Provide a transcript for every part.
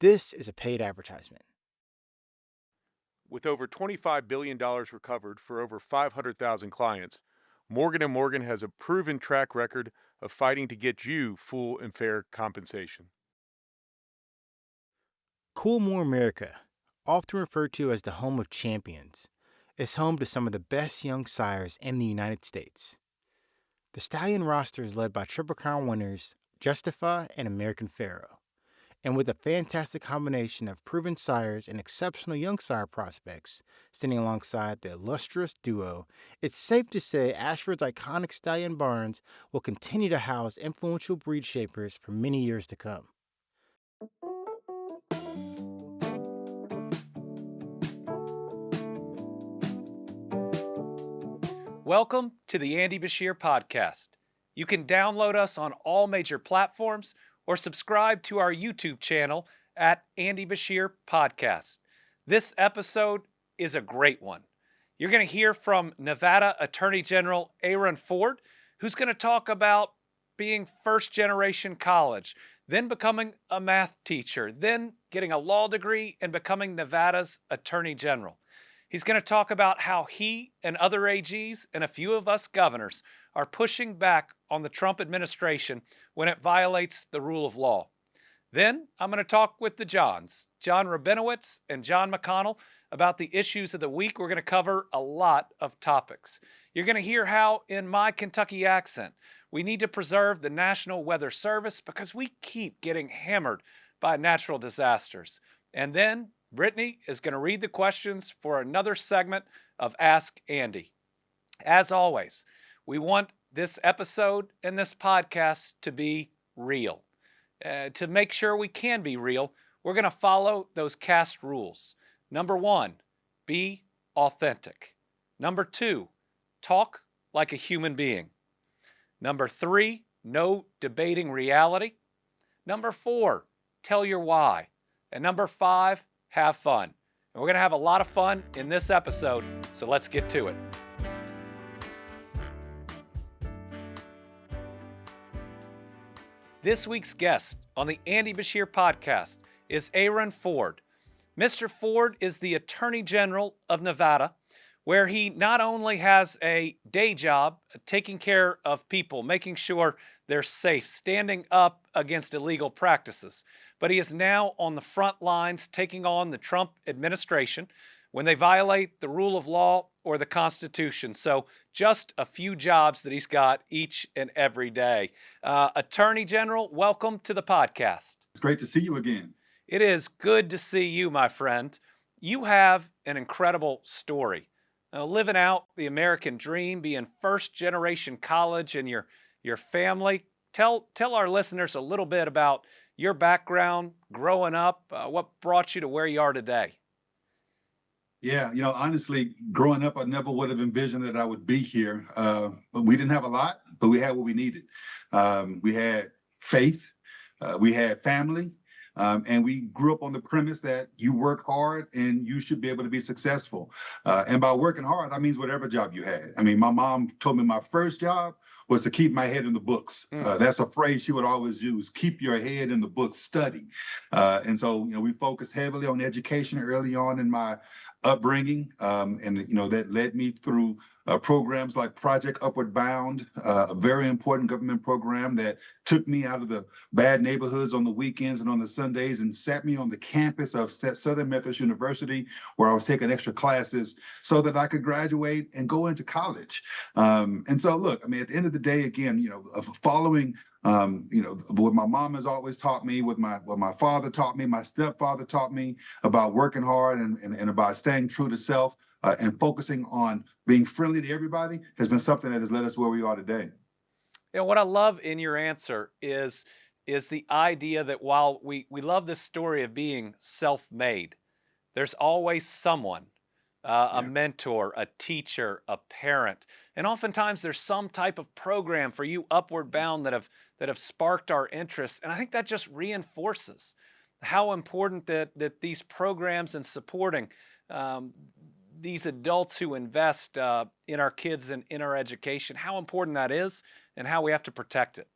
This is a paid advertisement. With over $25 billion recovered for over 500,000 clients, Morgan & Morgan has a proven track record of fighting to get you full and fair compensation. Coolmore America, often referred to as the home of champions, is home to some of the best young sires in the United States. The stallion roster is led by Triple Crown winners Justify and American Pharoah. And with a fantastic combination of proven sires and exceptional young sire prospects standing alongside the illustrious duo, it's safe to say Ashford's iconic stallion barns will continue to house influential breed shapers for many years to come. Welcome to the Andy Beshear Podcast. You can download us on all major platforms or subscribe to our YouTube channel at Andy Beshear Podcast. This episode is a great one. You're going to hear from Nevada Attorney General Aaron Ford, who's going to talk about being first-generation college, then becoming a math teacher, then getting a law degree and becoming Nevada's Attorney General. He's going to talk about how he and other AGs and a few of us governors are pushing back on the Trump administration when it violates the rule of law. Then I'm going to talk with the Johns, John Rabinowitz and John McConnell, about the issues of the week. We're going to cover a lot of topics. You're going to hear how, in my Kentucky accent, we need to preserve the National Weather Service because we keep getting hammered by natural disasters. And then Brittany is going to read the questions for another segment of Ask Andy. As always, we want this episode and this podcast to be real. To make sure we can be real, we're going to follow those cast rules. Number 1, be authentic. Number 2, talk like a human being. Number 3, no debating reality. Number 4, tell your why. And number 5, have fun. And we're going to have a lot of fun in this episode, so let's get to it. This week's guest on the Andy Beshear Podcast is Aaron Ford. Mr. Ford is the Attorney General of Nevada, where he not only has a day job taking care of people, making sure they're safe, standing up against illegal practices, but he is now on the front lines taking on the Trump administration when they violate the rule of law or the Constitution. So just a few jobs that he's got each and every day. Attorney General, welcome to the podcast. It's great to see you again. It is good to see you, my friend. You have an incredible story. Living out the American dream, being first-generation college and your family. Tell our listeners a little bit about your background, growing up, what brought you to where you are today. Yeah, honestly, growing up, I never would have envisioned that I would be here. We didn't have a lot, but we had what we needed. We had faith, we had family, and we grew up on the premise that you work hard and you should be able to be successful. And by working hard, that means whatever job you had. I mean, my mom told me my first job was to keep my head in the books. That's a phrase she would always use, keep your head in the books, study. And so, we focused heavily on education early on in my upbringing. And that led me through programs like Project Upward Bound, a very important government program that took me out of the bad neighborhoods on the weekends and on the Sundays and sat me on the campus of Southern Methodist University, where I was taking extra classes so that I could graduate and go into college. And so, look, I mean, at the end of the day, again, following what my mom has always taught me, what my father taught me, my stepfather taught me about working hard and about staying true to self and focusing on being friendly to everybody has been something that has led us where we are today. And what I love in your answer is the idea that while we love this story of being self-made, there's always someone, a mentor, a teacher, a parent, and oftentimes there's some type of program for you upward bound that have sparked our interest. And I think that just reinforces how important that these programs and supporting these adults who invest in our kids and in our education, how important that is and how we have to protect it.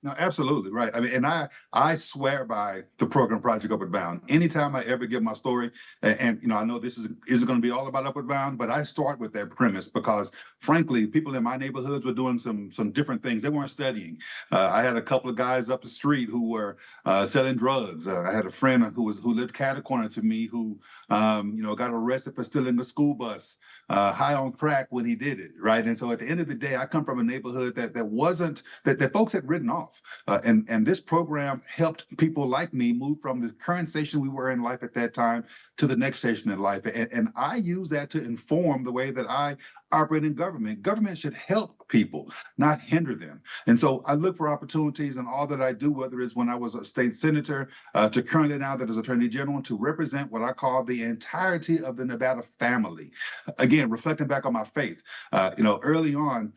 No, absolutely right. I mean, and I swear by the program Project Upward Bound. Anytime I ever give my story, and I know this isn't going to be all about Upward Bound, but I start with that premise because, frankly, people in my neighborhoods were doing some different things. They weren't studying. I had a couple of guys up the street who were selling drugs. I had a friend who lived cat a corner to me who got arrested for stealing a school bus. High on crack when he did it, right? And so at the end of the day, I come from a neighborhood that wasn't that folks had written off, and this program helped people like me move from the current station we were in life at that time to the next station in life, and I use that to inform the way that I operate in government. Government should help people, not hinder them. And so I look for opportunities in all that I do, whether it's when I was a state senator to currently now that as Attorney General, to represent what I call the entirety of the Nevada family. Again, reflecting back on my faith, early on,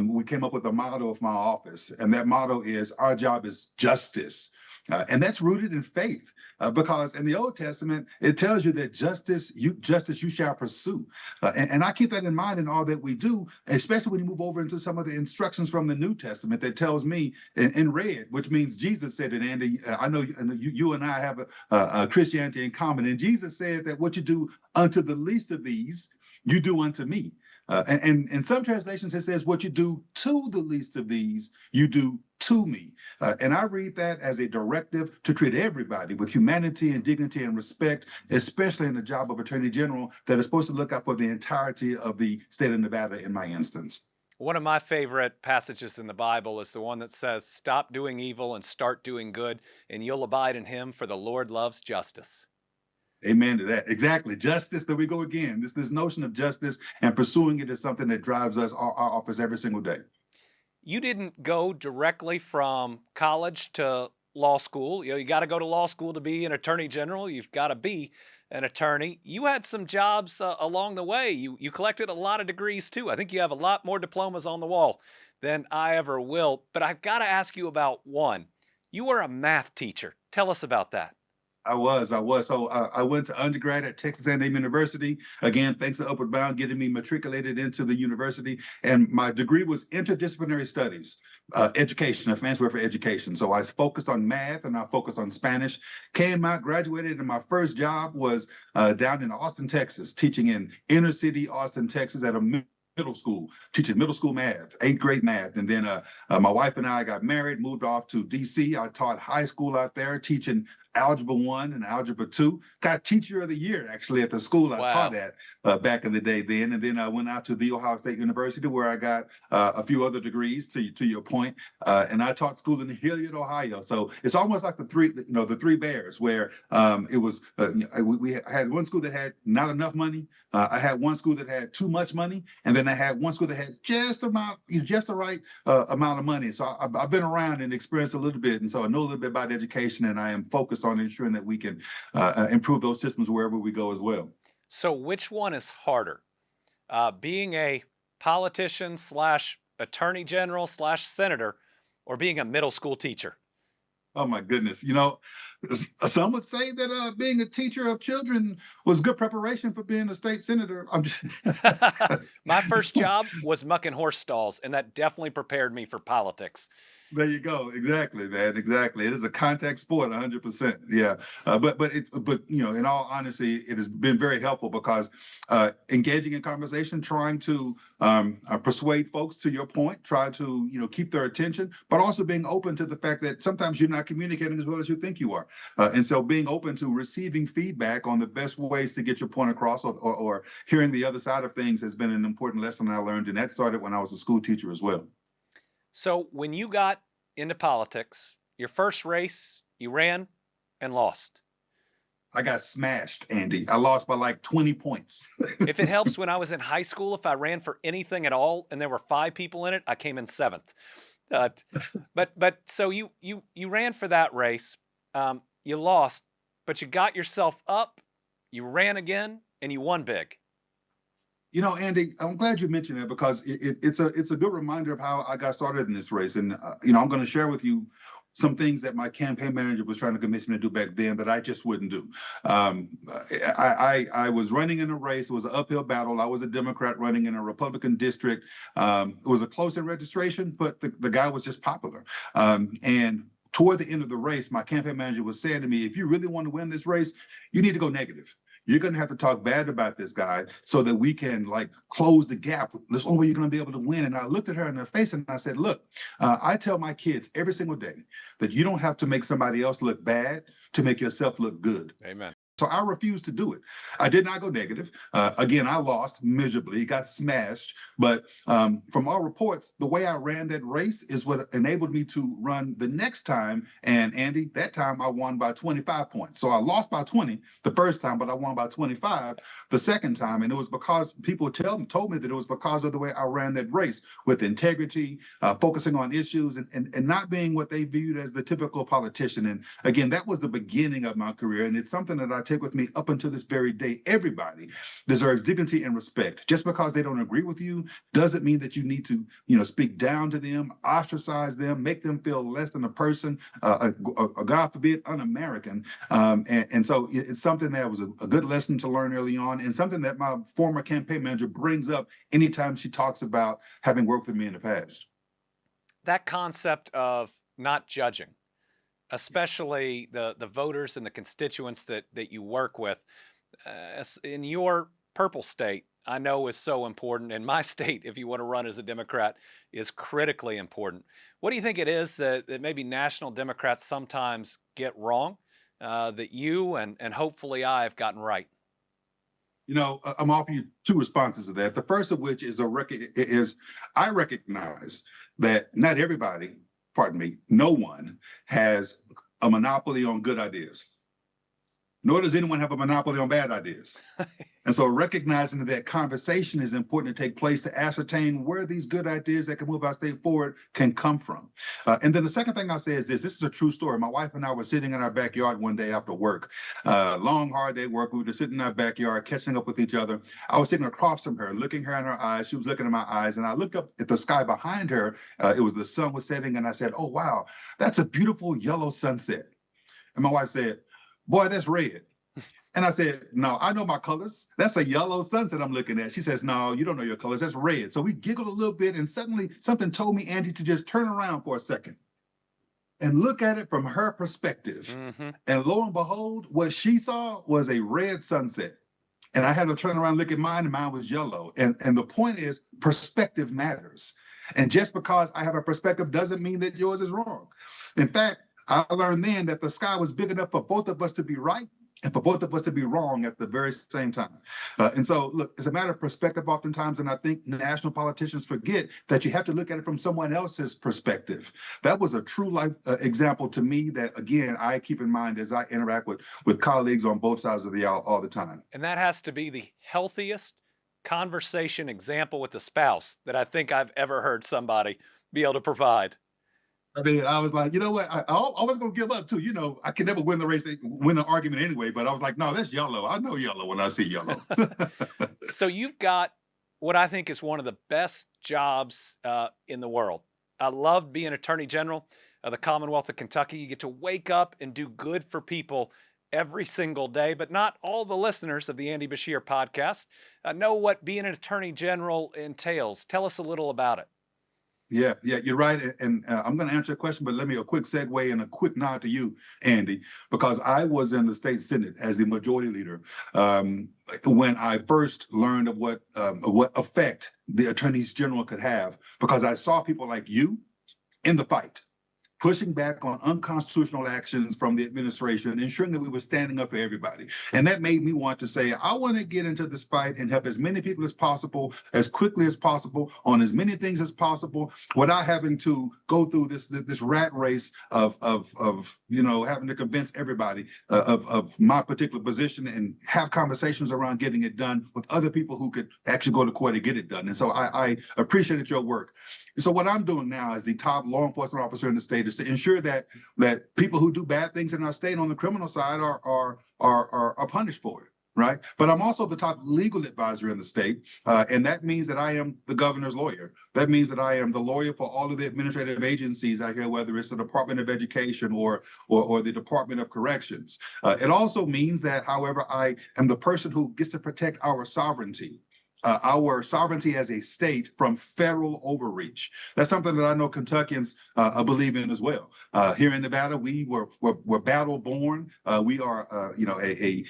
we came up with a motto of my office, and that motto is our job is justice. And that's rooted in faith, because in the Old Testament, it tells you that justice you shall pursue. And I keep that in mind in all that we do, especially when you move over into some of the instructions from the New Testament that tells me in red, which means Jesus said it, Andy. I know you and I have a Christianity in common. And Jesus said that what you do unto the least of these, you do unto me. And in some translations, it says, what you do to the least of these, you do to me. And I read that as a directive to treat everybody with humanity and dignity and respect, especially in the job of Attorney General that is supposed to look out for the entirety of the state of Nevada in my instance. One of my favorite passages in the Bible is the one that says, "Stop doing evil and start doing good, and you'll abide in him, for the Lord loves justice." Amen to that. Exactly. Justice, there we go again. This notion of justice and pursuing it is something that drives us, our office every single day. You didn't go directly from college to law school. You got to go to law school to be an attorney general. You've got to be an attorney. You had some jobs along the way. You collected a lot of degrees too. I think you have a lot more diplomas on the wall than I ever will. But I've got to ask you about one. You were a math teacher. Tell us about that. I was. So I went to undergrad at Texas A&M University. Again, thanks to Upward Bound getting me matriculated into the university. And my degree was interdisciplinary studies, education, a fancy word for education. So I focused on math and I focused on Spanish. Came out, graduated, and my first job was down in Austin, Texas, teaching in inner city Austin, Texas at a middle school, teaching middle school math, 8th grade math. And then my wife and I got married, moved off to DC. I taught high school out there, teaching Algebra 1 and Algebra 2. Got Teacher of the Year, actually, at the school I taught at back in the day then. And then I went out to The Ohio State University, where I got a few other degrees, to your point. And I taught school in Hilliard, Ohio. So it's almost like the three bears, where it was, we had one school that had not enough money. I had one school that had too much money. And then I had one school that had just the right amount of money. So I've been around and experienced a little bit. And so I know a little bit about education, and I am focused on ensuring that we can improve those systems wherever we go as well. So which one is harder? Being a politician / attorney general / senator, or being a middle school teacher? Oh my goodness. Some would say that being a teacher of children was good preparation for being a state senator. I'm just My first job was mucking horse stalls, and that definitely prepared me for politics. There you go. Exactly, man. Exactly. It is a contact sport, 100%. Yeah. But in all honesty, it has been very helpful because engaging in conversation, trying to persuade folks, to your point, try to keep their attention, but also being open to the fact that sometimes you're not communicating as well as you think you are, and so being open to receiving feedback on the best ways to get your point across, or hearing the other side of things has been an important lesson I learned, and that started when I was a school teacher as well. So when you got into politics, your first race, you ran and lost. I got smashed, Andy. I lost by like 20 points. If it helps, when I was in high school, if I ran for anything at all and there were 5 people in it, I came in 7th. But so you ran for that race, you lost, but you got yourself up, you ran again, and you won big. Andy, I'm glad you mentioned that, because it's a good reminder of how I got started in this race. And I'm going to share with you some things that my campaign manager was trying to convince me to do back then that I just wouldn't do. I was running in a race. It was an uphill battle. I was a Democrat running in a Republican district. It was a close-in registration, but the guy was just popular. And toward the end of the race, my campaign manager was saying to me, if you really want to win this race, you need to go negative. You're going to have to talk bad about this guy so that we can like close the gap. That's the only way you're going to be able to win. And I looked at her in her face and I said, look, I tell my kids every single day that you don't have to make somebody else look bad to make yourself look good. Amen. So I refused to do it. I did not go negative. Again, I lost miserably, got smashed. But from all reports, the way I ran that race is what enabled me to run the next time. And Andy, that time I won by 25 points. So I lost by 20 the first time, but I won by 25 the second time. And it was because people told me that it was because of the way I ran that race with integrity, focusing on issues and not being what they viewed as the typical politician. And again, that was the beginning of my career. And it's something that I take with me up until this very day. Everybody deserves dignity and respect. Just because they don't agree with you doesn't mean that you need to, speak down to them, ostracize them, make them feel less than a person, God forbid, un-American. And so it's something that was a good lesson to learn early on, and something that my former campaign manager brings up anytime she talks about having worked with me in the past. That concept of not judging, especially the voters and the constituents that you work with, in your purple state, I know is so important. In my state, if you want to run as a Democrat, is critically important. What do you think it is that maybe national Democrats sometimes get wrong, that you and hopefully I have gotten right? I'm offering you two responses to that. The first of which is I recognize that not everybody, no one has a monopoly on good ideas. Nor does anyone have a monopoly on bad ideas. And so recognizing that conversation is important to take place to ascertain where these good ideas that can move our state forward can come from. And then the second thing I'll say is this is a true story. My wife and I were sitting in our backyard one day after work, long, hard day work. We were just sitting in our backyard, catching up with each other. I was sitting across from her, looking her in her eyes. She was looking in my eyes. And I looked up at the sky behind her. It was the sun was setting. And I said, oh, wow, that's a beautiful yellow sunset. And my wife said, boy, that's red. And I said, no, I know my colors. That's a yellow sunset I'm looking at. She says, no, you don't know your colors. That's red. So we giggled a little bit, and suddenly something told me, Andy, to just turn around for a second and look at it from her perspective. Mm-hmm. And lo and behold, what she saw was a red sunset. And I had to turn around and look at mine, and mine was yellow. And the point is, perspective matters. And just because I have a perspective doesn't mean that yours is wrong. In fact, I learned then that the sky was big enough for both of us to be right and for both of us to be wrong at the very same time. And so, look, it's a matter of perspective oftentimes, and I think national politicians forget that you have to look at it from someone else's perspective. That was a true life example to me that, again, I keep in mind as I interact with colleagues on both sides of the aisle all the time. And that has to be the healthiest conversation example with a spouse that I think I've ever heard somebody be able to provide. I mean, I was like, you know what? I was going to give up too. I can never win the race, win an argument anyway. But I was like, no, that's yellow. I know yellow when I see yellow. So you've got what I think is one of the best jobs in the world. I love being Attorney General of the Commonwealth of Kentucky. You get to wake up and do good for people every single day, but not all the listeners of the Andy Beshear podcast know what being an Attorney General entails. Tell us a little about it. Yeah, you're right. And I'm going to answer your question, but let me a quick segue and a quick nod to you, Andy, because I was in the state Senate as the majority leader when I first learned of what effect the attorneys general could have, because I saw people like you in the fight, pushing back on unconstitutional actions from the administration, ensuring that we were standing up for everybody. And that made me want to say, I want to get into this fight and help as many people as possible, as quickly as possible, on as many things as possible, without having to go through this rat race of having to convince everybody of my particular position and have conversations around getting it done with other people who could actually go to court and get it done. And so I appreciated your work. So what I'm doing now as the top law enforcement officer in the state is to ensure that people who do bad things in our state on the criminal side are punished for it. right? But I'm also the top legal advisor in the state, and that means that I am the governor's lawyer. That means that I am the lawyer for all of the administrative agencies out here, whether it's the Department of Education or the Department of Corrections. It also means that, however, I am the person who gets to protect our sovereignty. Our sovereignty as a state from federal overreach. That's something that I know Kentuckians believe in as well. Here in Nevada, we're battle born. We are, a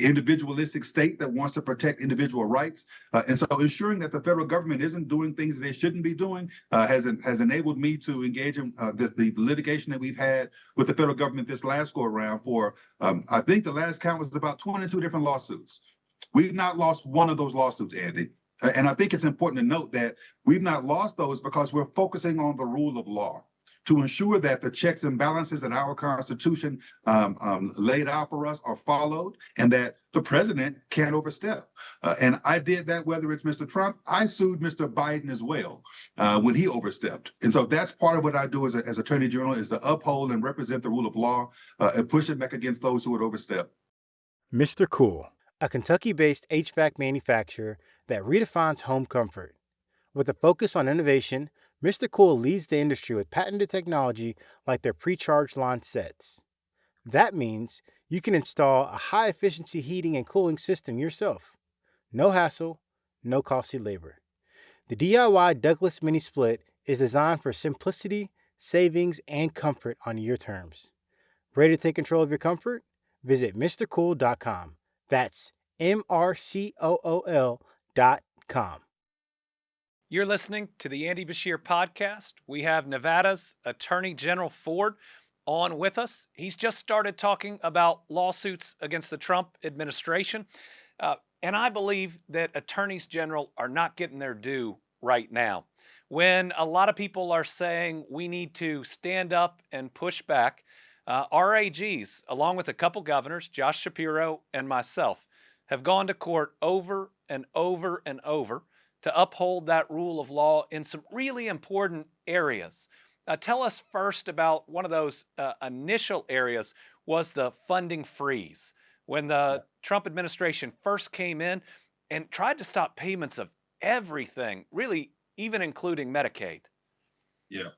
individualistic state that wants to protect individual rights, and so ensuring that the federal government isn't doing things that they shouldn't be doing has enabled me to engage in the litigation that we've had with the federal government this last go around for. I think the last count was about 22 different lawsuits. We've not lost one of those lawsuits, Andy. And I think it's important to note that we've not lost those because we're focusing on the rule of law to ensure that the checks and balances that our Constitution laid out for us are followed and that the president can't overstep. And I did that, whether it's Mr. Trump. I sued Mr. Biden as well when he overstepped. And so that's part of what I do as Attorney General, is to uphold and represent the rule of law and push it back against those who would overstep. Mr. Cool, a Kentucky-based HVAC manufacturer that redefines home comfort. With a focus on innovation, Mr. Cool leads the industry with patented technology like their pre-charged line sets. That means you can install a high-efficiency heating and cooling system yourself. No hassle, no costly labor. The DIY Douglas Mini Split is designed for simplicity, savings, and comfort on your terms. Ready to take control of your comfort? Visit MrCool.com. That's MRCOOL.com. You're listening to the Andy Beshear Podcast. We have Nevada's Attorney General Ford on with us. He's just started talking about lawsuits against the Trump administration. And I believe that attorneys general are not getting their due right now. When a lot of people are saying we need to stand up and push back, RAGs, along with a couple governors, Josh Shapiro and myself, have gone to court over and over and over to uphold that rule of law in some really important areas. Tell us first about one of those initial areas was the funding freeze. When the Trump administration first came in and tried to stop payments of everything, really even including Medicaid. Yeah,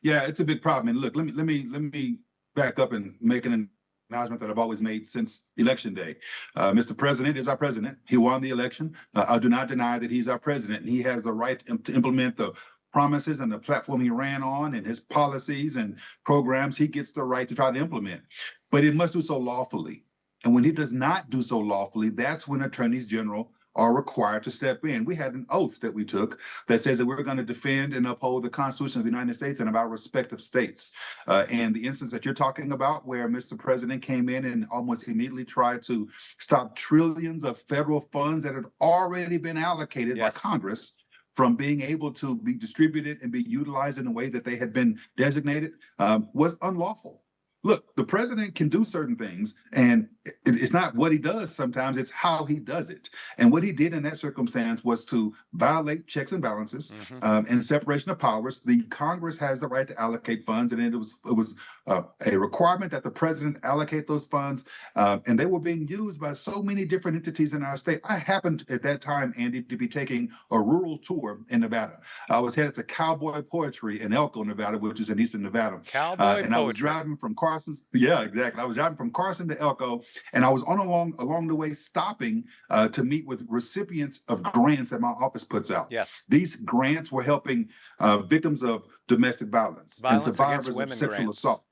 it's a big problem. And look, let me back up and make an acknowledgement that I've always made since Election Day. Mr. President is our president. He won the election. I do not deny that he's our president, and he has the right to implement the promises and the platform he ran on and his policies and programs. He gets the right to try to implement, but he must do so lawfully. And when he does not do so lawfully, that's when attorneys general are required to step in. We had an oath that we took that says that we're going to defend and uphold the Constitution of the United States and of our respective states. And the instance that you're talking about, where Mr. President came in and almost immediately tried to stop trillions of federal funds that had already been allocated by Congress from being able to be distributed and be utilized in the way that they had been designated, was unlawful. Look, the president can do certain things, and it's not what he does sometimes, it's how he does it. And what he did in that circumstance was to violate checks and balances and separation of powers. The Congress has the right to allocate funds, and it was a requirement that the president allocate those funds, and they were being used by so many different entities in our state. I happened at that time, Andy, to be taking a rural tour in Nevada. I was headed to Cowboy Poetry in Elko, Nevada, which is in eastern Nevada. And I was driving from Carson. Yeah, exactly. I was driving from Carson to Elko, and I was along the way stopping to meet with recipients of grants that my office puts out. Yes. These grants were helping victims of domestic violence and survivors of sexual assault.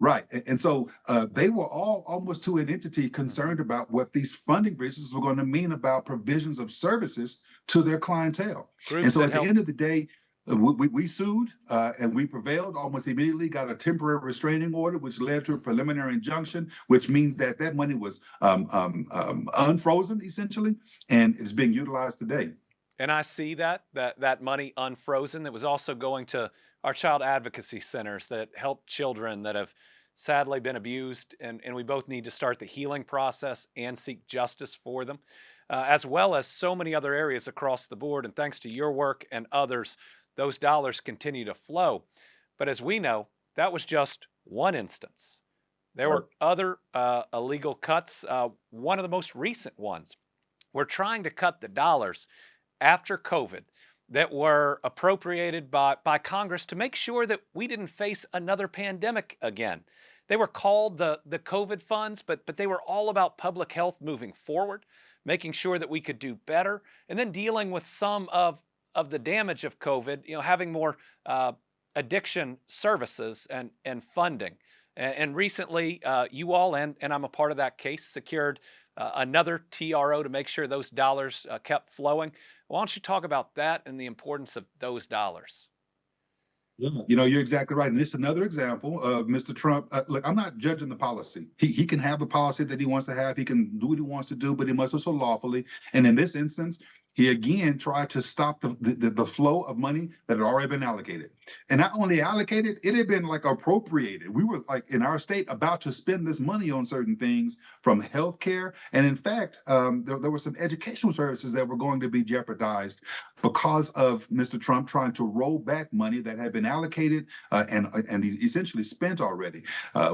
Right. And so they were all almost to an entity concerned about what these funding freezes were going to mean about provisions of services to their clientele. And so at the end of the day, we sued and we prevailed almost immediately, got a temporary restraining order, which led to a preliminary injunction, which means that money was unfrozen, essentially, and it's being utilized today. And I see that money unfrozen that was also going to our child advocacy centers that help children that have sadly been abused, and we both need to start the healing process and seek justice for them, as well as so many other areas across the board. And thanks to your work and others, those dollars continue to flow. But as we know, that was just one instance. There were other illegal cuts. One of the most recent ones, we're trying to cut the dollars after COVID that were appropriated by Congress to make sure that we didn't face another pandemic again. They were called the COVID funds, but they were all about public health moving forward, making sure that we could do better, and then dealing with some of the damage of COVID, having more addiction services and funding. And recently, you all, and I'm a part of that case, secured another TRO to make sure those dollars kept flowing. Why don't you talk about that and the importance of those dollars? Yeah. You're exactly right. And it's another example of Mr. Trump. Look, I'm not judging the policy. He can have the policy that he wants to have. He can do what he wants to do, but he must also lawfully. And in this instance, he again tried to stop the flow of money that had already been allocated. And not only allocated, it had been like appropriated. We were like in our state about to spend this money on certain things from healthcare. And in fact, there were some educational services that were going to be jeopardized because of Mr. Trump trying to roll back money that had been allocated and essentially spent already.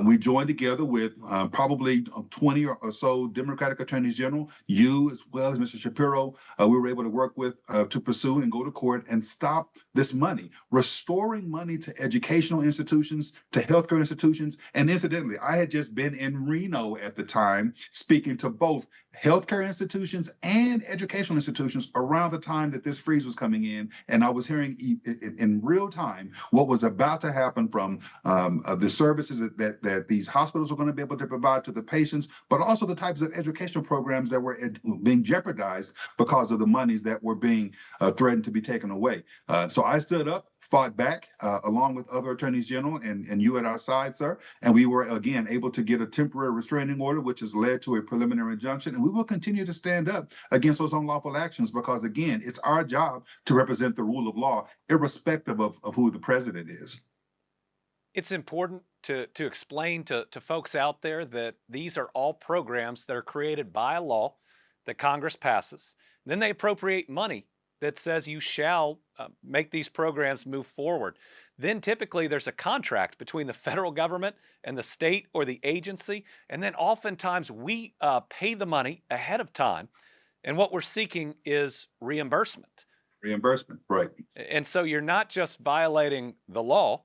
We joined together with probably 20 or so Democratic attorneys general, you as well as Mr. Shapiro. We were able to work with to pursue and go to court and stop this money, restoring money to educational institutions, to healthcare institutions. And incidentally, I had just been in Reno at the time, speaking to both healthcare institutions and educational institutions around the time that this freeze was coming in. And I was hearing in real time what was about to happen from the services that these hospitals were going to be able to provide to the patients, but also the types of educational programs that were being jeopardized because of the monies that were being threatened to be taken away. So I stood up, fought back along with other attorneys general and you at our side, sir. And we were, again, able to get a temporary restraining order, which has led to a preliminary injunction. And we will continue to stand up against those unlawful actions because, again, it's our job to represent the rule of law, irrespective of who the president is. It's important to explain to folks out there that these are all programs that are created by a law that Congress passes. Then they appropriate money that says you shall make these programs move forward. Then typically there's a contract between the federal government and the state or the agency. And then oftentimes we pay the money ahead of time. And what we're seeking is reimbursement. Reimbursement, right. And so you're not just violating the law,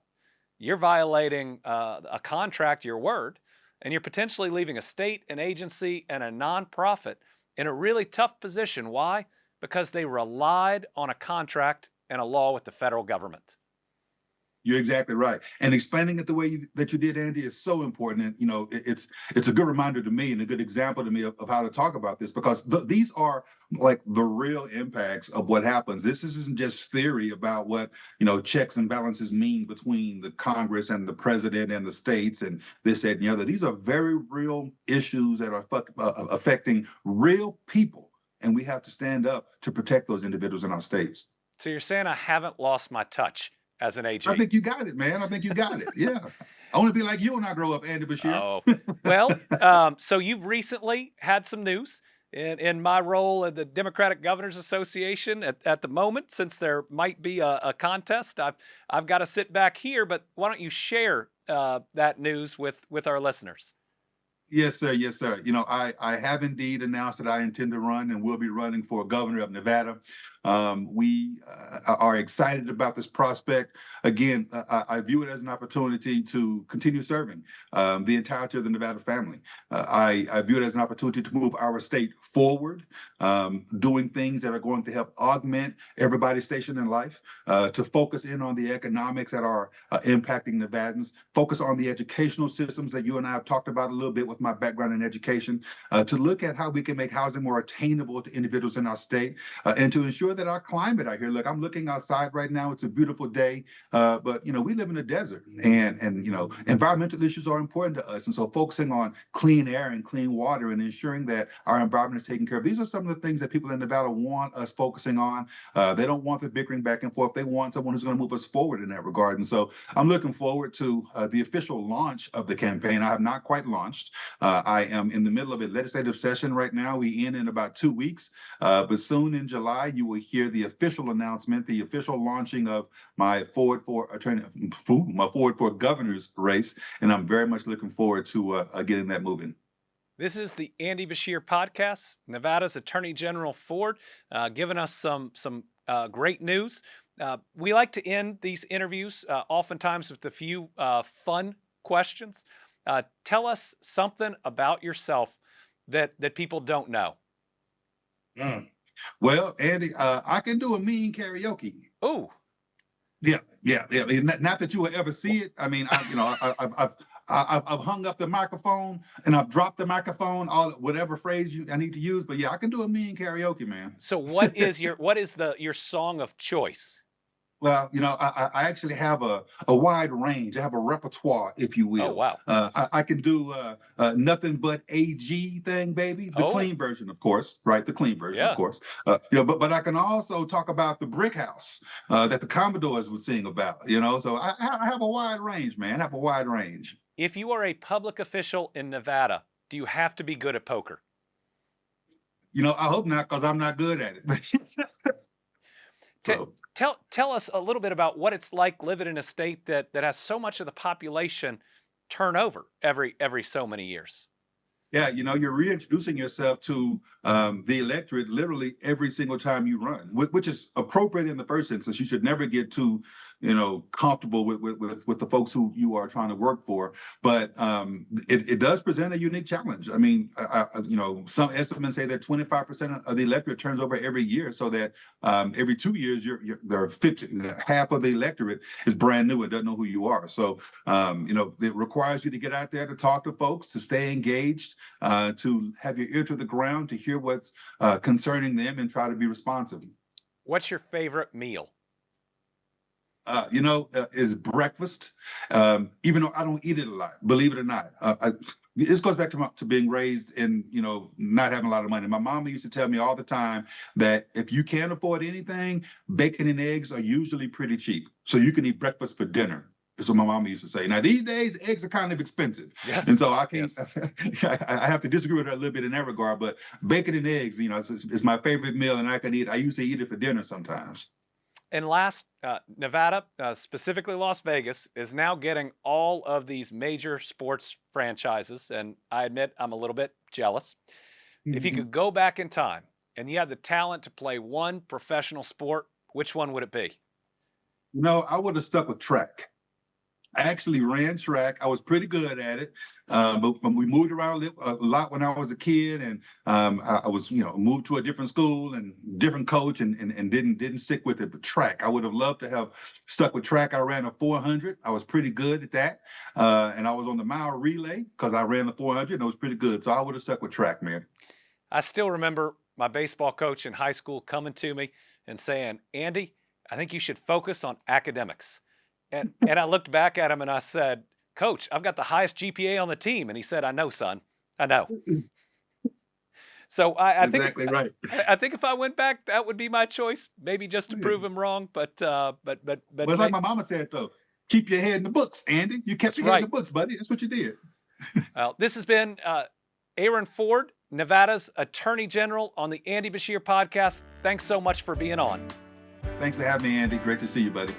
you're violating a contract, your word, and you're potentially leaving a state, an agency, and a nonprofit in a really tough position. Why? Because they relied on a contract and a law with the federal government. You're exactly right. And explaining it the way that you did, Andy, is so important. And, it's a good reminder to me and a good example to me of how to talk about this, because these are like the real impacts of what happens. This isn't just theory about what, checks and balances mean between the Congress and the president and the states and this, that, and the other. These are very real issues that are affecting real people. And we have to stand up to protect those individuals in our states. So you're saying I haven't lost my touch as an AG? I think you got it, man. I think you got it. Yeah. I want to be like you when I grow up, Andy Beshear. Oh, well, so you've recently had some news in my role at the Democratic Governors Association at the moment, since there might be a contest. I've got to sit back here, but why don't you share that news with our listeners? Yes, sir. Yes, sir. I have indeed announced that I intend to run and will be running for governor of Nevada. We are excited about this prospect. Again, I view it as an opportunity to continue serving the entirety of the Nevada family. I view it as an opportunity to move our state forward, doing things that are going to help augment everybody's station in life, to focus in on the economics that are impacting Nevadans, focus on the educational systems that you and I have talked about a little bit with my background in education, to look at how we can make housing more attainable to individuals in our state, and to ensure that our climate out here, look, I'm looking outside right now, it's a beautiful day, but we live in a desert, and environmental issues are important to us. And so focusing on clean air and clean water and ensuring that our environment is taken care of. These are some of the things that people in Nevada want us focusing on. They don't want the bickering back and forth. They want someone who's going to move us forward in that regard. And so I'm looking forward to the official launch of the campaign. I have not quite launched. I am in the middle of a legislative session right now. We end in about 2 weeks, but soon in July, you will hear the official announcement, the official launching of my Forward for Governor's race, and I'm very much looking forward to getting that moving. This is the Andy Beshear Podcast. Nevada's Attorney General Ford giving us some great news. We like to end these interviews oftentimes with a few fun questions. Tell us something about yourself that people don't know. Well, Andy, I can do a mean karaoke. Ooh. Yeah. I mean, not that you will ever see it. I mean, I've hung up the microphone and I've dropped the microphone, whatever phrase I need to use. But yeah, I can do a mean karaoke, man. So what is your song of choice? Well, I actually have a wide range. I have a repertoire, if you will. Oh, wow. I can do nothing but AG thing, baby. The clean version, of course, right? The clean version, of course. But I can also talk about the brick house that the Commodores would sing about, So I have a wide range, man. I have a wide range. If you are a public official in Nevada, do you have to be good at poker? I hope not, because I'm not good at it. So. Tell us a little bit about what it's like living in a state that has so much of the population turn over every so many years. Yeah, you're reintroducing yourself to the electorate literally every single time you run, which is appropriate in the first instance. You should never get too, comfortable with the folks who you are trying to work for. But it does present a unique challenge. I mean, some estimates say that 25% of the electorate turns over every year, so that every 2 years, there are 50, half of the electorate is brand new and doesn't know who you are. So, it requires you to get out there to talk to folks, to stay engaged, to have your ear to the ground, to hear what's concerning them and try to be responsive. What's your favorite meal? Is breakfast, even though I don't eat it a lot, believe it or not. This goes back to being raised in, not having a lot of money. My mama used to tell me all the time that if you can't afford anything, bacon and eggs are usually pretty cheap. So you can eat breakfast for dinner. That's what my mama used to say. Now, these days, eggs are kind of expensive. Yes. And so I can't, I have to disagree with her a little bit in that regard. But bacon and eggs, is my favorite meal, and I usually eat it for dinner sometimes. And last, Nevada, specifically Las Vegas, is now getting all of these major sports franchises. And I admit I'm a little bit jealous. Mm-hmm. If you could go back in time and you had the talent to play one professional sport, which one would it be? I would have stuck with track. I actually ran track. I was pretty good at it, but we moved around a lot when I was a kid, and I was, moved to a different school and different coach, and didn't stick with it. But track, I would have loved to have stuck with track. I ran a 400. I was pretty good at that, and I was on the mile relay because I ran the 400, and I was pretty good. So I would have stuck with track, man. I still remember my baseball coach in high school coming to me and saying, "Andy, I think you should focus on academics." And I looked back at him and I said, "Coach, I've got the highest GPA on the team." And he said, "I know, son. I know." So I think exactly right. I think if I went back, that would be my choice. Maybe just to prove him wrong, but it's like my mama said though: keep your head in the books, Andy. You kept your head in the books, buddy. That's what you did. Well, this has been Aaron Ford, Nevada's Attorney General, on the Andy Beshear Podcast. Thanks so much for being on. Thanks for having me, Andy. Great to see you, buddy.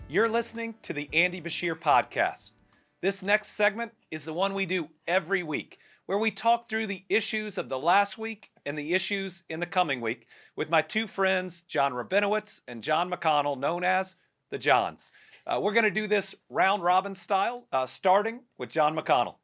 You're listening to the Andy Beshear Podcast. This next segment is the one we do every week, where we talk through the issues of the last week and the issues in the coming week with my two friends, John Rabinowitz and John McConnell, known as the Johns. We're going to do this round robin style, starting with John McConnell.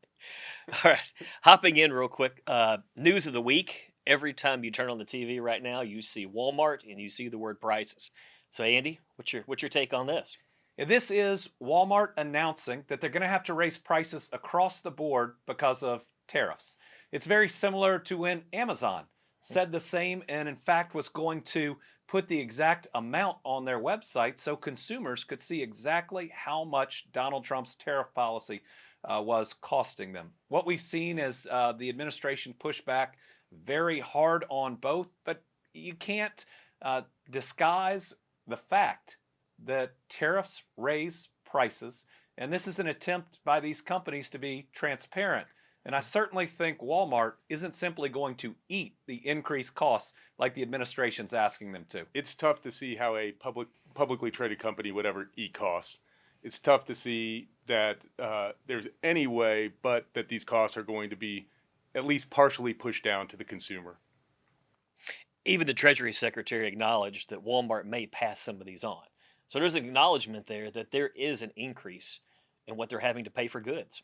All right, hopping in real quick. News of the week. Every time you turn on the TV right now, you see Walmart and you see the word prices. So, Andy, what's your take on this? This is Walmart announcing that they're going to have to raise prices across the board because of tariffs. It's very similar to when Amazon said the same and, in fact, was going to put the exact amount on their website so consumers could see exactly how much Donald Trump's tariff policy was costing them. What we've seen is the administration push back very hard on both, but you can't disguise the fact that tariffs raise prices, and this is an attempt by these companies to be transparent And I certainly think Walmart isn't simply going to eat the increased costs like the administration's asking them to. It's tough to see how a publicly traded company would ever eat costs. It's tough to see that there's any way but that these costs are going to be at least partially pushed down to the consumer. Even the Treasury Secretary acknowledged that Walmart may pass some of these on. So there's an acknowledgement there that there is an increase in what they're having to pay for goods.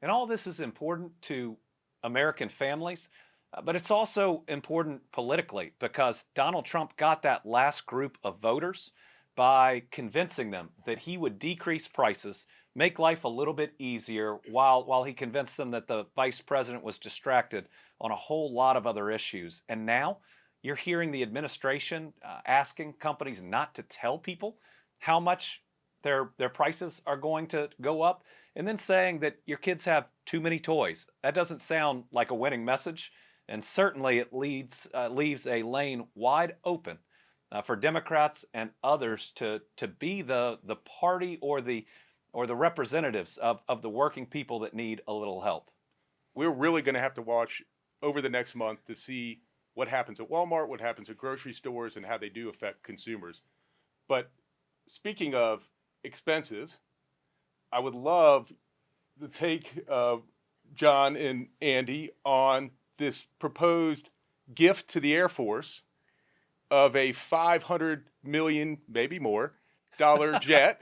And all this is important to American families, but it's also important politically because Donald Trump got that last group of voters by convincing them that he would decrease prices, make life a little bit easier while he convinced them that the vice president was distracted on a whole lot of other issues. And now you're hearing the administration asking companies not to tell people how much their prices are going to go up, and then saying that your kids have too many toys. That doesn't sound like a winning message, and certainly it leaves a lane wide open for Democrats and others to be the party or the representatives of the working people that need a little help. We're really going to have to watch over the next month to see what happens at Walmart, what happens at grocery stores, and how they do affect consumers. But speaking of expenses, I would love the take of John and Andy on this proposed gift to the Air Force of a $500 million, maybe more, jet.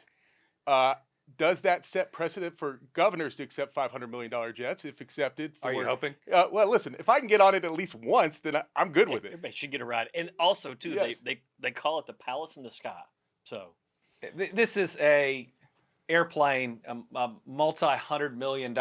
Does that set precedent for governors to accept $500 million jets if accepted? Are you hoping? Well, listen, if I can get on it at least once, then I'm good with it. Everybody should get a ride. And also, too, Yes. they call it the Palace in the Sky. So This is a airplane, a multi-$100 million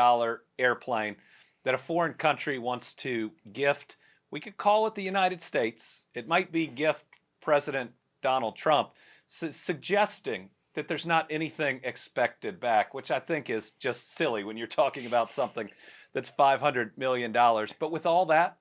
airplane that a foreign country wants to gift. We could call it the United States. It might be gift President Donald Trump, suggesting that there's not anything expected back, which I think is just silly when you're talking about something that's $500 million. But with all that,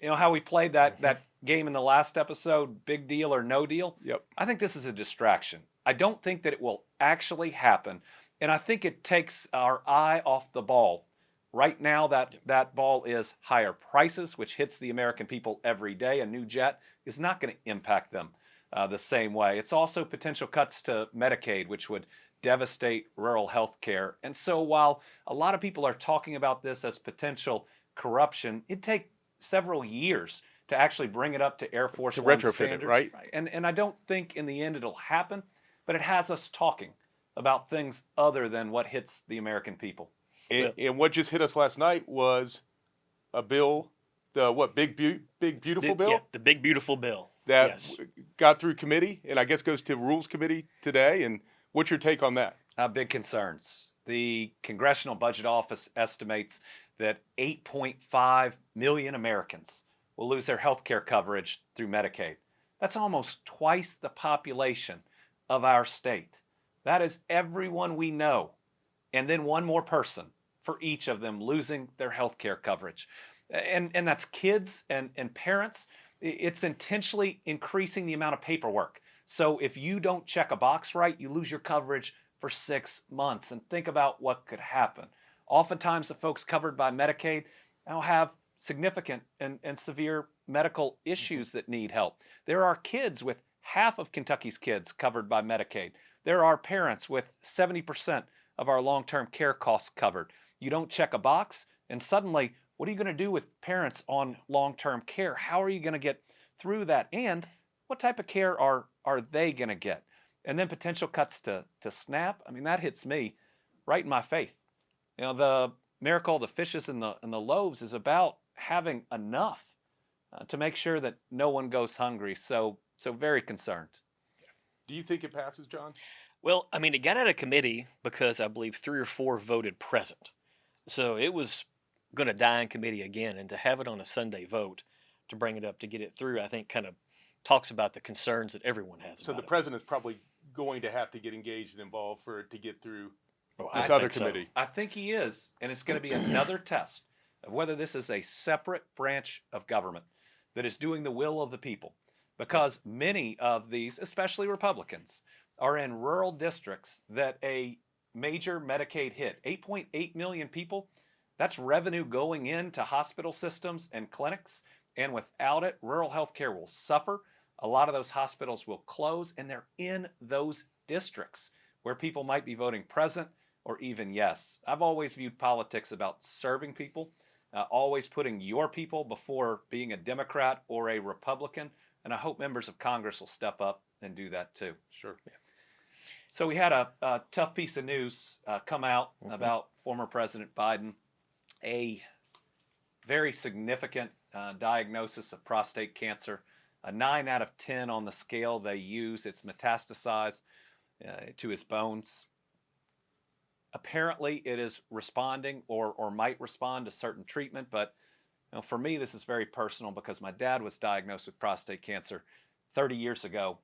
you know how we played that game in the last episode, big deal or no deal? Yep. I think this is a distraction. I don't think that it will actually happen. And I think it takes our eye off the ball. Right now, that ball is higher prices, which hits the American people every day. A new jet is not going to impact them the same way. It's also potential cuts to Medicaid, which would devastate rural health care. And so while a lot of people are talking about this as potential corruption, it'd take several years to actually bring it up to Air Force To One retrofit it, standards. right? And I don't think in the end it'll happen, but it has us talking about things other than what hits the American people. And what just hit us last night was a bill, the big beautiful bill? Yeah, the big beautiful bill. That Yes. got through committee and I guess goes to Rules Committee today. And what's your take on that? Big concerns. The Congressional Budget Office estimates that 8.5 million Americans will lose their health care coverage through Medicaid. That's almost twice the population of our state. That is everyone we know, and then one more person for each of them losing their health care coverage. And that's kids and parents. It's intentionally increasing the amount of paperwork. So if you don't check a box right, you lose your coverage for 6 months. And think about what could happen. Oftentimes, the folks covered by Medicaid now have significant and severe medical issues that need help. There are kids with half of Kentucky's kids covered by Medicaid. There are parents with 70% of our long-term care costs covered. You don't check a box, and suddenly, what are you going to do with parents on long-term care? How are you going to get through that? And what type of care are they going to get? And then potential cuts to SNAP. I mean, that hits me right in my faith. You know, the miracle of the fishes and the loaves is about having enough to make sure that no one goes hungry. So very concerned. Do you think it passes, John? Well, I mean, it got out of committee because I believe 3 or 4 voted present. So it was going to die in committee again. And to have it on a Sunday vote to bring it up to get it through, I think kind of talks about the concerns that everyone has So about the president's probably going to have to get engaged and involved for it to get through it. this I other think so. committee. I think he is, and it's going to be another test of whether this is a separate branch of government that is doing the will of the people. Because many of these, especially Republicans, are in rural districts that a major Medicaid hit. 8.8 million people, That's revenue going into hospital systems and clinics. And without it, rural healthcare will suffer. A lot of those hospitals will close, and they're in those districts where people might be voting present or even yes. I've always viewed politics about serving people, always putting your people before being a Democrat or a Republican. And I hope members of Congress will step up and do that too. Sure. Yeah. So we had a tough piece of news come out about former President Biden, a very significant diagnosis of prostate cancer, a 9 out of 10 on the scale they use. It's metastasized to his bones. Apparently, it is responding or might respond to certain treatment, but for me, this is very personal because my dad was diagnosed with prostate cancer 30 years ago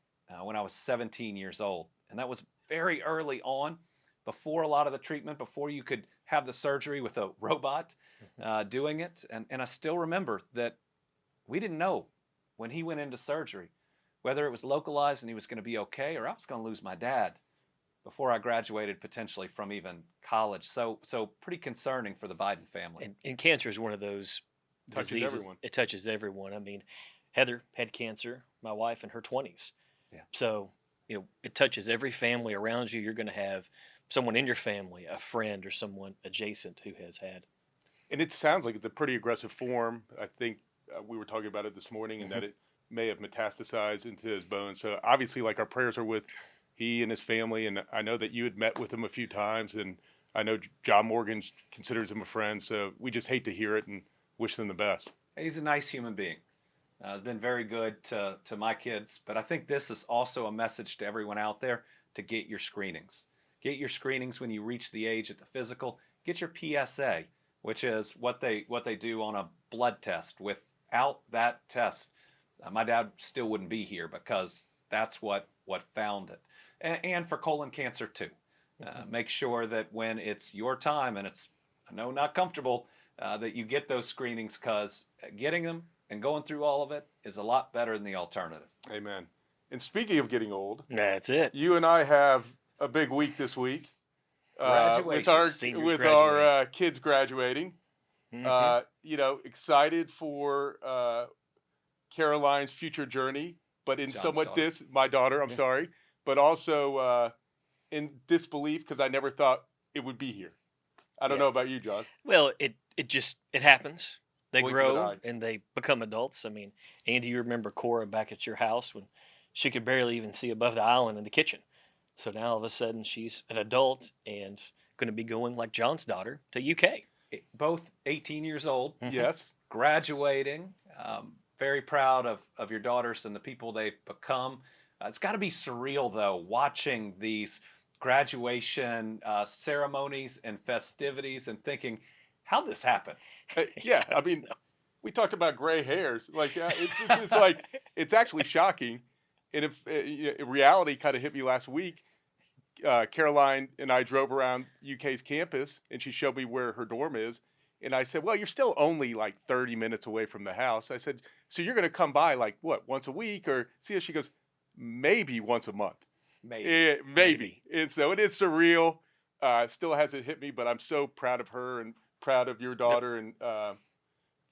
when I was 17 years old. And that was very early on, before a lot of the treatment, before you could have the surgery with a robot doing it. And I still remember that we didn't know when he went into surgery whether it was localized and he was going to be okay, or I was going to lose my dad before I graduated potentially from even college. So pretty concerning for the Biden family. And cancer is one of those Touches diseases. everyone. It touches everyone. I mean, Heather had cancer, my wife, in her 20s. Yeah. So, it touches every family around you. You're going to have someone in your family, a friend or someone adjacent who has had. And it sounds like it's a pretty aggressive form. I think we were talking about it this morning, and that it may have metastasized into his bones. So obviously, like, our prayers are with he and his family. And I know that you had met with him a few times, and I know John Morgan considers him a friend. So we just hate to hear it and wish them the best. He's a nice human being. He's been very good to my kids. But I think this is also a message to everyone out there to get your screenings. Get your screenings when you reach the age at the physical. Get your PSA, which is what they do on a blood test. Without that test, my dad still wouldn't be here because that's what found it. And for colon cancer too. Make sure that when it's your time, and it's, I know, not comfortable, that you get those screenings, because getting them and going through all of it is a lot better than the alternative. Amen. And speaking of getting old, That's it. you and I have a big week this week with Seniors our kids graduating. Mhm. Excited for Caroline's future journey, but in John's somewhat daughter. my daughter, I'm Yeah. sorry, but also in disbelief because I never thought it would be here. I don't Yeah. know about you, John. Well, it happens. They Blink of an grow eye. and they become adults. I mean, Andy, you remember Cora back at your house when she could barely even see above the island in the kitchen. So now all of a sudden she's an adult and going to be going, like John's daughter, to UK. Both 18 years old, Yes. graduating. Very proud of your daughters and the people they've become. It's got to be surreal, though, watching these graduation ceremonies and festivities and thinking, how'd this happen? Yeah, I mean, we talked about gray hairs. Like, it's like, it's actually shocking. And if reality kind of hit me last week, Caroline and I drove around UK's campus, and she showed me where her dorm is. And I said, well, you're still only like 30 minutes away from the house. I said, so you're going to come by like, what, once a week? Or see, she goes, maybe once a month. Maybe. Maybe. And so it is surreal. Still hasn't hit me, but I'm so proud of her and proud of your daughter. And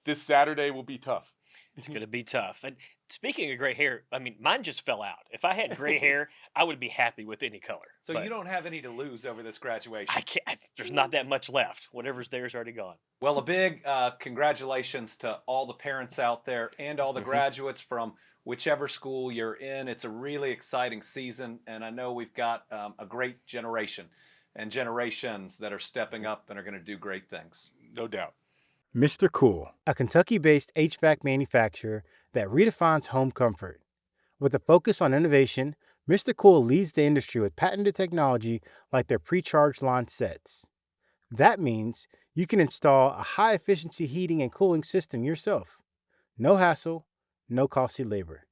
this Saturday will be tough. It's going to be tough. And speaking of gray hair, I mean, mine just fell out. If I had gray hair, I would be happy with any color. So But you don't have any to lose over this graduation. I can't. There's not that much left. Whatever's there is already gone. Well, a big congratulations to all the parents out there and all the graduates from whichever school you're in. It's a really exciting season, and I know we've got a great generation and generations that are stepping up and are going to do great things. No doubt. Mr. Cool, a Kentucky-based HVAC manufacturer that redefines home comfort. With a focus on innovation, Mr. Cool leads the industry with patented technology like their pre-charged lawn sets. That means you can install a high-efficiency heating and cooling system yourself. No hassle, no costly labor.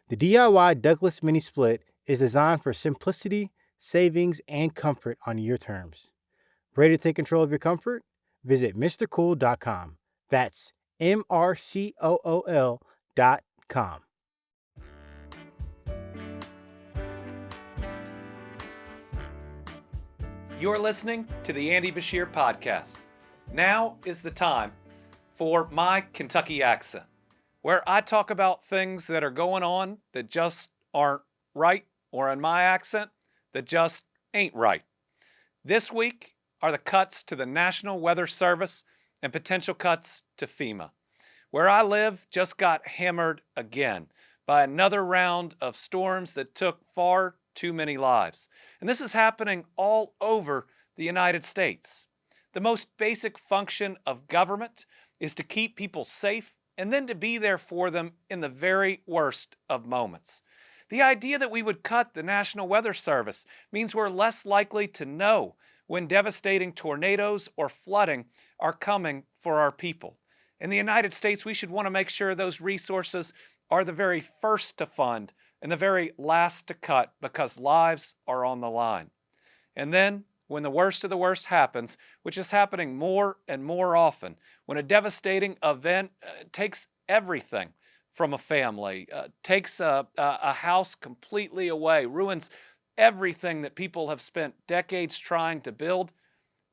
The DIY Douglas Mini Split is designed for simplicity, savings, and comfort on your terms. Ready to take control of your comfort? Visit MrCool.com. That's MRCOOL.com. You're listening to the Andy Beshear Podcast. Now is the time for my Kentucky accent, where I talk about things that are going on that just aren't right, or in my accent, that just ain't right. This week are the cuts to the National Weather Service and potential cuts to FEMA. Where I live just got hammered again by another round of storms that took far too many lives. And this is happening all over the United States. The most basic function of government is to keep people safe and then to be there for them in the very worst of moments. The idea that we would cut the National Weather Service means we're less likely to know when devastating tornadoes or flooding are coming for our people. In the United States, we should want to make sure those resources are the very first to fund and the very last to cut, because lives are on the line. And then, when the worst of the worst happens, which is happening more and more often, when a devastating event takes everything from a family, takes a house completely away, ruins everything that people have spent decades trying to build,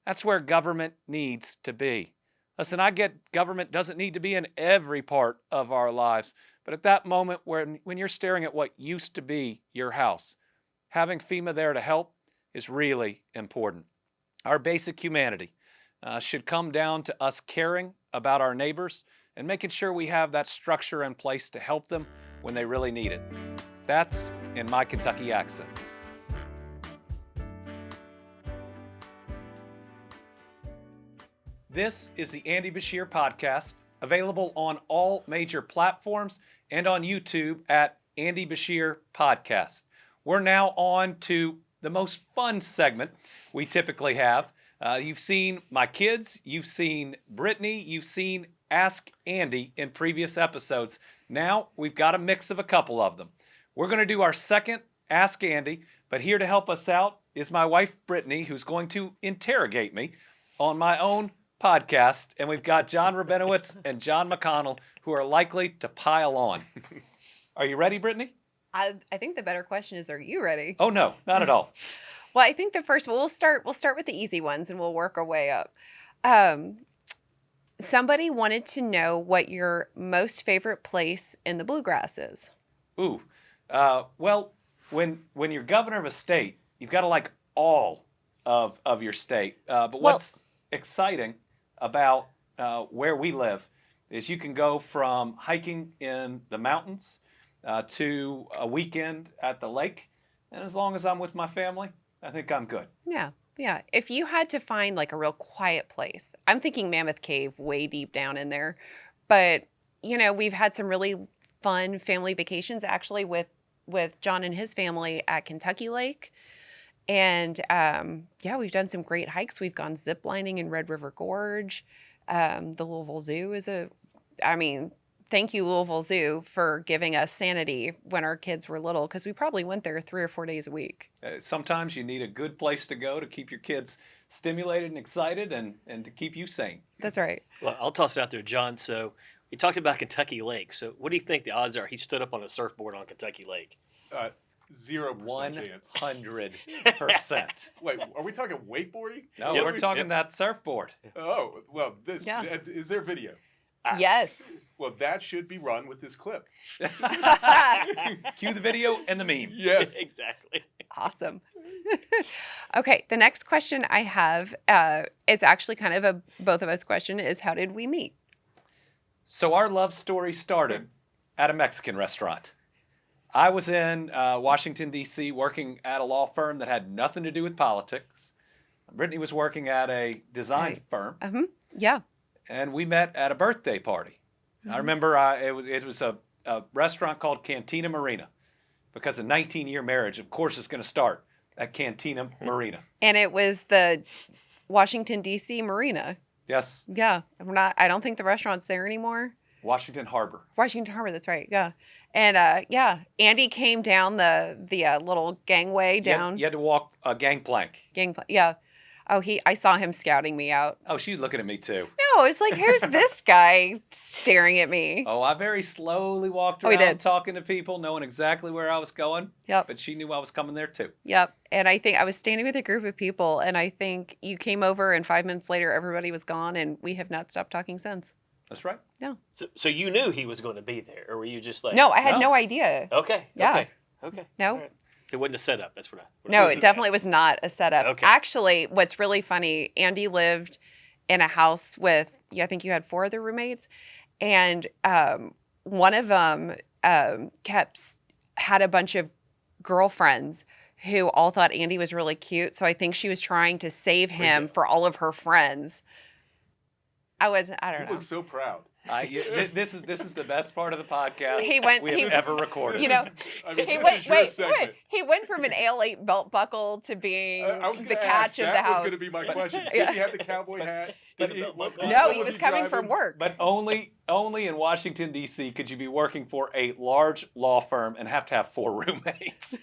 that's where government needs to be. Listen, I get government doesn't need to be in every part of our lives, but at that moment when you're staring at what used to be your house, having FEMA there to help is really important. Our basic humanity should come down to us caring about our neighbors and making sure we have that structure in place to help them when they really need it. That's in my Kentucky accent. This is the Andy Beshear Podcast, available on all major platforms and on YouTube at Andy Beshear Podcast. We're now on to the most fun segment we typically have. You've seen my kids, you've seen Brittany, you've seen Ask Andy in previous episodes. Now we've got a mix of a couple of them. We're going to do our second Ask Andy, but here to help us out is my wife Brittany, who's going to interrogate me on my own podcast, and we've got John Rabinowitz and John McConnell, who are likely to pile on. Are you ready, Brittany? I think the better question is, are you ready? Oh no, not at all. Well, I think the first we'll start with the easy ones and we'll work our way up. Somebody wanted to know what your most favorite place in the bluegrass is. Ooh, well, when you're governor of a state, you've got to like all of your state. But what's exciting about where we live is you can go from hiking in the mountains to a weekend at the lake. And as long as I'm with my family, I think I'm good. Yeah. If you had to find like a real quiet place, I'm thinking Mammoth Cave way deep down in there. But, we've had some really fun family vacations actually with John and his family at Kentucky Lake. And we've done some great hikes. We've gone ziplining in Red River Gorge. The Louisville Zoo thank you, Louisville Zoo, for giving us sanity when our kids were little, because we probably went there 3 or 4 days a week. Sometimes you need a good place to go to keep your kids stimulated and excited and to keep you sane. That's right. Well, I'll toss it out there, John. So you talked about Kentucky Lake. So what do you think the odds are he stood up on a surfboard on Kentucky Lake? 0% chance. 100%. Wait, are we talking wakeboarding? No, we're talking that surfboard. Oh, well, is there video? Yes. Well, that should be run with this clip. Cue the video and the meme. Yes. Exactly. Awesome. Okay, the next question I have, it's actually kind of a both of us question, is how did we meet? So our love story started at a Mexican restaurant. I was in Washington, D.C., working at a law firm that had nothing to do with politics. Brittany was working at a design firm. Yeah. And we met at a birthday party. I remember it was a restaurant called Cantina Marina, because a 19-year marriage, of course, is going to start at Cantina Marina. And it was the Washington, D.C. Marina. Yes. Yeah. I don't think the restaurant's there anymore. Washington Harbor. Washington Harbor, that's right. Yeah. And Andy came down the little gangway down. You had to walk a gangplank. Yeah. Oh, I saw him scouting me out. Oh, she's looking at me too. No, it's like, here's this guy staring at me. Oh, I very slowly walked Oh, he around did. talking to people, knowing exactly where I was going. Yep. But she knew I was coming there too. Yep. And I think I was standing with a group of people, and I think you came over, and 5 minutes later, everybody was gone, and we have not stopped talking since. That's right. No. So you knew he was going to be there, or were you just like? No, I had No. no idea. Okay. Yeah. Okay. No. All right. So it wasn't a setup. That's what I. No, it definitely was not a setup. Okay. Actually, what's really funny, Andy lived in a house with, I think you had 4 other roommates, and one of them had a bunch of girlfriends who all thought Andy was really cute. So I think she was trying to save him for all of her friends. I don't You know. look so proud. This is the best part of the podcast we have ever recorded. You know, I mean, he this went, is your wait, segment. wait. He went from an AL8 belt buckle to being I was the gonna catch ask, of the that was house. going to be my question. Yeah. Did he have the cowboy hat? But- Did he- but- what- but- No, what he was he coming driving? from work. But only in Washington, D.C. could you be working for a large law firm and have to have 4 roommates.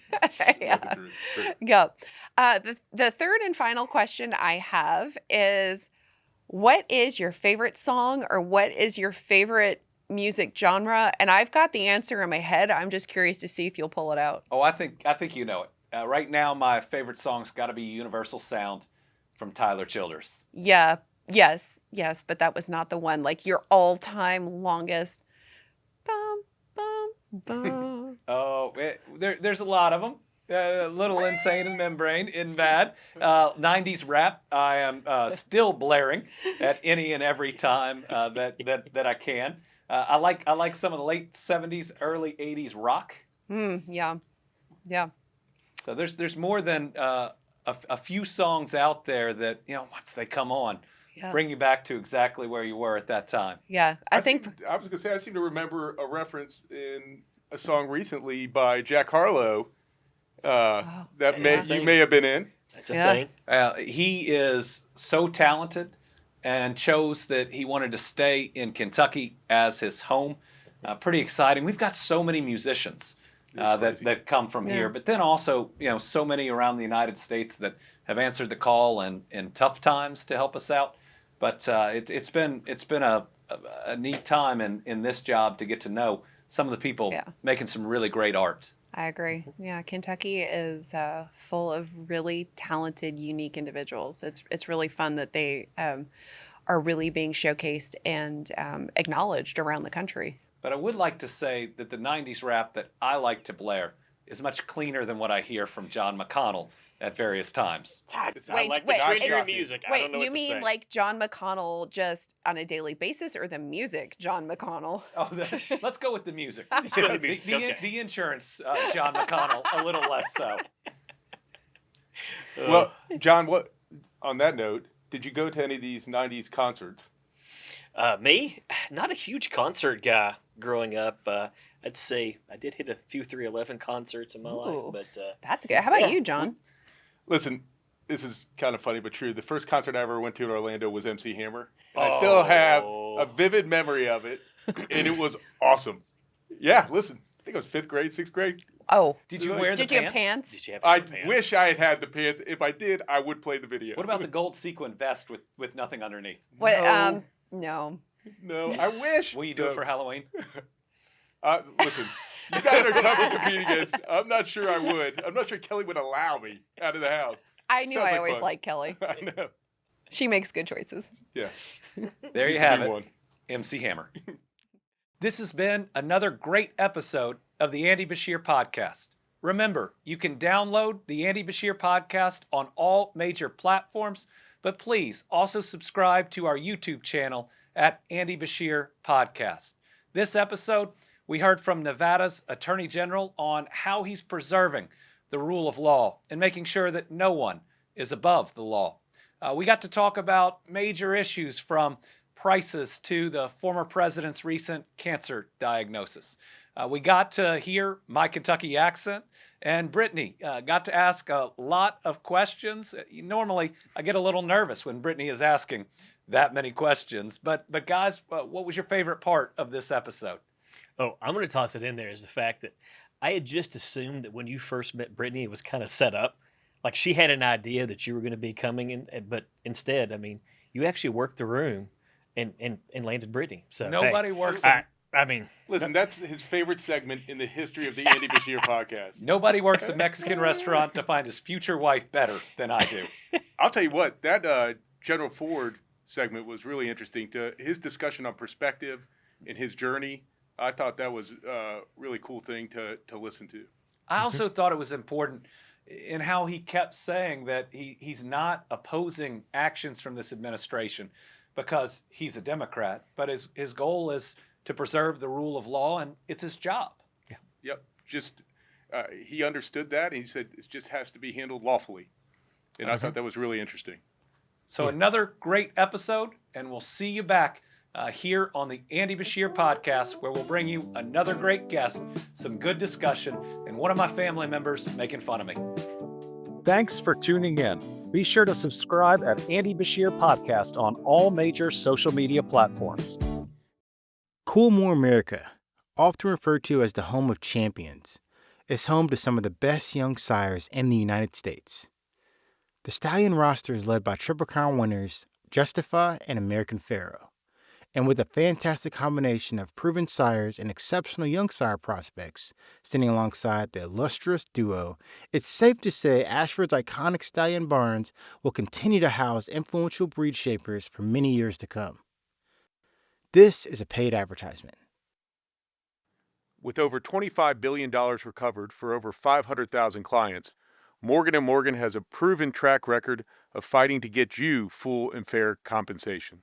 Yeah. True. Yeah. The third and final question I have is, what is your favorite song, or what is your favorite music genre? And I've got the answer in my head. I'm just curious to see if you'll pull it out. Oh, I think you know it. Right now, my favorite song's got to be "Universal Sound" from Tyler Childers. Yeah. Yes. But that was not the one. Like your all-time longest. Bum, bum, bum. Oh, there's a lot of them. A little insane in the membrane, in bad. 90s rap. I am still blaring at any and every time that I can. I like some of the late 70s, early 80s rock. Yeah. So there's more than a few songs out there that, once they come on, bring you back to exactly where you were at that time. Yeah. I think. I was going to say, I seem to remember a reference in a song recently by Jack Harlow that you may have been in. That's a thing. He is so talented and chose that he wanted to stay in Kentucky as his home. Pretty exciting. We've got so many musicians that come from here, but then also, so many around the United States that have answered the call in tough times to help us out. But it's been a neat time in this job to get to know some of the people making some really great art. I agree. Yeah, Kentucky is full of really talented, unique individuals. It's really fun that they are really being showcased and acknowledged around the country. But I would like to say that the 90s rap that I like to blare is much cleaner than what I hear from John McConnell at various times. I like the trigger music. I don't know you what to mean say. like John McConnell just on a daily basis, or the music John McConnell? Oh, let's go with the music. Let's go with the music. Okay. The insurance, John McConnell, a little less so. Well, John, on that note, did you go to any of these 90s concerts? Me? Not a huge concert guy growing up. I'd say I did hit a few 311 concerts in my life, but That's good. How about you, John? Listen, this is kind of funny but true. The first concert I ever went to in Orlando was MC Hammer. I still have a vivid memory of it, and it was awesome. Yeah, listen, I think it was 5th grade, 6th grade. Oh, Did you wear the did you have pants? did you have I pants? wish I had had the pants. If I did, I would play the video. What about the gold sequin vest with nothing underneath? What? No. No. No, I wish. Will you do it for Halloween? Listen, you guys are tough to compete against. I'm not sure I would. I'm not sure Kelly would allow me out of the house. I knew Sounds I like always fun. liked Kelly. I know. She makes good choices. Yes. There you Used to have be it, one. MC Hammer. This has been another great episode of the Andy Beshear Podcast. Remember, you can download the Andy Beshear Podcast on all major platforms, but please also subscribe to our YouTube channel at Andy Beshear Podcast. This episode, we heard from Nevada's Attorney General on how he's preserving the rule of law and making sure that no one is above the law. We got to talk about major issues from prices to the former president's recent cancer diagnosis. We got to hear my Kentucky accent, and Brittany got to ask a lot of questions. Normally, I get a little nervous when Brittany is asking that many questions, but guys, what was your favorite part of this episode? Oh, I'm going to toss it in there is the fact that I had just assumed that when you first met Brittany, it was kind of set up. like she had an idea that you were going to be coming in, but instead, I mean, you actually worked the room and landed Brittany. So Nobody works. I mean, Listen, that's his favorite segment in the history of the Andy Beshear podcast. Nobody works a Mexican restaurant to find his future wife better than I do. I'll tell you what, that General Ford segment was really interesting. To his discussion on perspective and his journey, I thought that was a really cool thing to listen to. I also thought it was important in how he kept saying that he's not opposing actions from this administration because he's a Democrat, but his goal is to preserve the rule of law, and it's his job. Yep. Just he understood that, and he said it just has to be handled lawfully. And I thought that was really interesting. So another great episode, and we'll see you back here on the Andy Beshear Podcast, where we'll bring you another great guest, some good discussion, and one of my family members making fun of me. Thanks for tuning in. Be sure to subscribe at Andy Beshear Podcast on all major social media platforms. Coolmore, America, often referred to as the home of champions, is home to some of the best young sires in the United States. The stallion roster is led by Triple Crown winners Justify and American Pharaoh, and with a fantastic combination of proven sires and exceptional young sire prospects standing alongside the illustrious duo, it's safe to say Ashford's iconic stallion barns will continue to house influential breed shapers for many years to come. This is a paid advertisement. With over $25 billion recovered for over 500,000 clients, Morgan & Morgan has a proven track record of fighting to get you full and fair compensation.